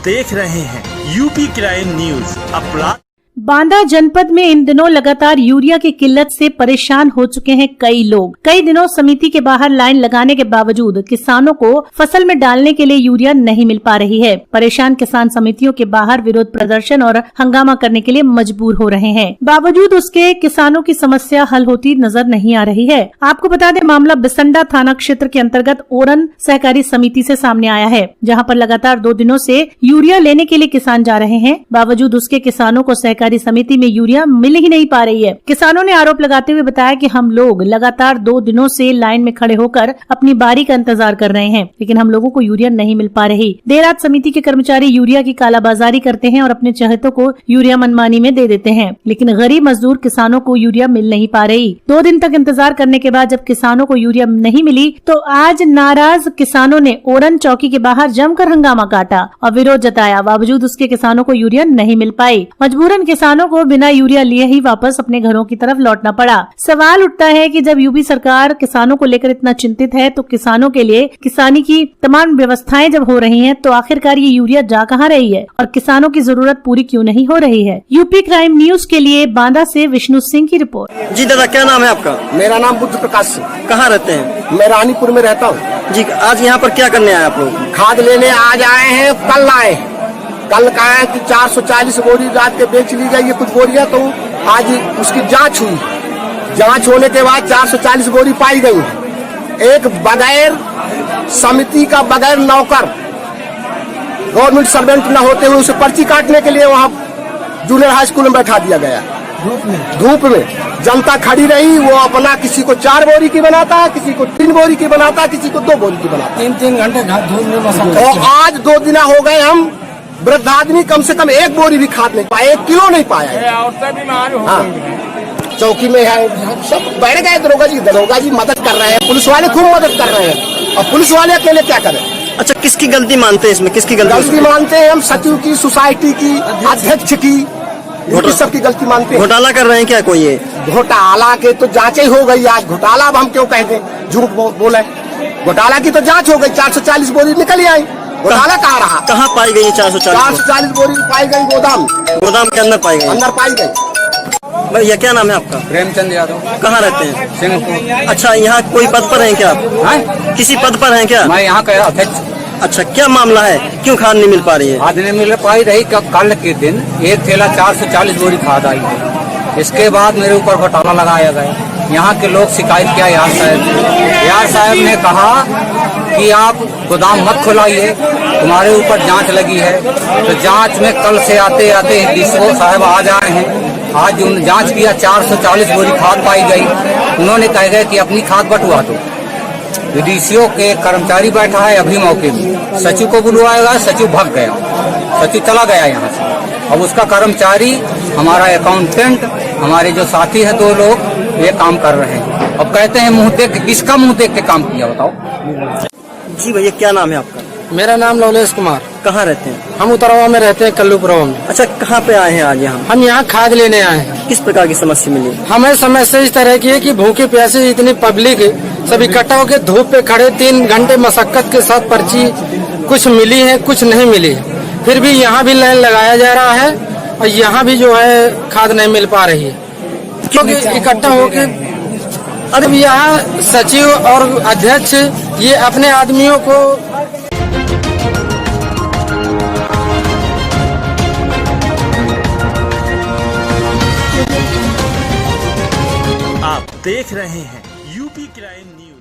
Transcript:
देख रहे हैं यूपी क्राइम न्यूज। अपराध बांदा जनपद में इन दिनों लगातार यूरिया की किल्लत से परेशान हो चुके हैं कई लोग। कई दिनों समिति के बाहर लाइन लगाने के बावजूद किसानों को फसल में डालने के लिए यूरिया नहीं मिल पा रही है। परेशान किसान समितियों के बाहर विरोध प्रदर्शन और हंगामा करने के लिए मजबूर हो रहे हैं। बावजूद उसके किसानों की समस्या हल होती नजर नहीं आ रही है। आपको बता दें, मामला बिसंडा थाना क्षेत्र के अंतर्गत ओरन सहकारी समिति से सामने आया है, जहाँ पर लगातार 2 दिनों से यूरिया लेने के लिए किसान जा रहे हैं। बावजूद उसके किसानों को सहकारी समिति में यूरिया मिल ही नहीं पा रही है। किसानों ने आरोप लगाते हुए बताया कि हम लोग लगातार 2 दिनों से लाइन में खड़े होकर अपनी बारी का इंतजार कर रहे हैं, लेकिन हम लोगों को यूरिया नहीं मिल पा रही। देर रात समिति के कर्मचारी यूरिया की कालाबाजारी करते हैं और अपने चहेतों को यूरिया मनमानी में दे देते हैं, लेकिन गरीब मजदूर किसानों को यूरिया मिल नहीं पा रही। 2 दिन तक इंतजार करने के बाद जब किसानों को यूरिया नहीं मिली तो आज नाराज किसानों ने ओरन चौकी के बाहर जमकर हंगामा काटा और विरोध जताया। बावजूद उसके किसानों को यूरिया नहीं मिल पाई। मजबूरन किसानों को बिना यूरिया लिए ही वापस अपने घरों की तरफ लौटना पड़ा। सवाल उठता है कि जब यूपी सरकार किसानों को लेकर इतना चिंतित है, तो किसानों के लिए किसानी की तमाम व्यवस्थाएं जब हो रही हैं, तो आखिरकार ये यूरिया जा कहां रही है और किसानों की जरूरत पूरी क्यों नहीं हो रही है। यूपी क्राइम न्यूज के लिए बांदा से विष्णु सिंह की रिपोर्ट। जी दादा, क्या नाम है आपका? मेरा नाम बुद्ध प्रकाश सिंह। कहाँ रहते हैं? मैं रानीपुर में रहता हूँ। जी, आज यहाँ पर क्या करने आए आप लोग? खाद लेने आज आए हैं। कल आए, कल कहा है कि 440 बोरी रात के बेच ली गई है कुछ बोरियां, तो आज उसकी जांच हुई। जांच होने के बाद 440 बोरी पाई गई। एक बगैर समिति का, बगैर नौकर, गवर्नमेंट सर्वेंट न होते हुए उसे पर्ची काटने के लिए वहाँ जूनियर हाई स्कूल में बैठा दिया गया। धूप में जनता खड़ी रही। वो अपना किसी को 4 बोरी की बनाता है, किसी को 3 बोरी की बनाता है, किसी को 2 बोरी की बनाता है। 3 घंटे धूप में। और आज 2 दिन हो गए, हम वृद्ध आदमी कम से कम 1 बोरी भी खाद नहीं पाया, 1 किलो नहीं पाया। हाँ, चौकी में है, सब बैठ गए। दरोगा जी मदद कर रहे हैं, पुलिस वाले खूब मदद कर रहे हैं, और पुलिस वाले अकेले क्या करें। अच्छा, किसकी गलती मानते हैं इसमें? किसकी गलती मानते हैं? हम सचिव की, सोसाइटी की, अध्यक्ष की, सबकी गलती मानते हैं। घोटाला कर रहे हैं क्या कोई? ये घोटाला के तो जांच ही हो गई। आज घोटाला अब हम क्यों कह दें, झूठ बोले। घोटाला की तो जांच हो गई, 440 बोरी निकल आई। घोटाला कहाँ रहा? कहाँ पाई गई 440 बोरी पाई गई? गोदाम के अंदर पाई गई। अंदर पाई गई। भैया, क्या नाम है आपका? प्रेमचंद यादव। कहाँ रहते हैं? सिंहपुर। अच्छा, यहाँ कोई पद पर हैं क्या आप? किसी पद पर हैं क्या? मैं यहाँ का अध्यक्ष। अच्छा, क्या मामला है? क्यों खाद नहीं मिल पा रही है? खाद नहीं मिल पाई रही। कल के दिन एक थैला 440 बोरी खाद आई है। इसके बाद मेरे ऊपर घोटाला लगाया गया। यहाँ के लोग शिकायत किया यार साहब ने कहा कि आप गोदाम मत खुलाइए, तुम्हारे ऊपर जांच लगी है। तो जांच में कल से आते आते डीसीओ साहब आज आए हैं। आज उन्होंने जांच किया, 440 बोरी खाद पाई गई। उन्होंने कहा गया कि अपनी खाद बंटवा दो। डीसीओ के कर्मचारी बैठा है अभी मौके में, सचिव को बुलवाएगा, सचिव भाग गया, सचिव चला गया यहाँ से। अब उसका कर्मचारी, हमारा अकाउंटेंट, हमारे जो साथी है 2 लोग, ये काम कर रहे हैं। अब कहते हैं मुंह देख, किसका मुंह देख के काम किया बताओ। जी भैया, क्या नाम है आपका? मेरा नाम लवलेश कुमार। कहाँ रहते हैं? हम उतरवा में रहते हैं, कल्लूपुरवा में। अच्छा, कहाँ पे आए हैं आज यहाँ? हम यहाँ खाद लेने आए हैं। किस प्रकार की समस्या मिली? हमें समस्या इस तरह की है कि भूखे प्यासे इतनी पब्लिक सब इकट्ठा होकर धूप पे खड़े 3 घंटे मशक्कत के साथ पर्ची कुछ मिली है, कुछ नहीं मिली है। फिर भी यहाँ भी लाइन लगाया जा रहा है और यहाँ भी जो है खाद नहीं मिल पा रही है, क्योंकि इकट्ठा होके अब यहाँ सचिव और अध्यक्ष ये अपने आदमियों को। आप देख रहे हैं यूपी क्राइम न्यूज।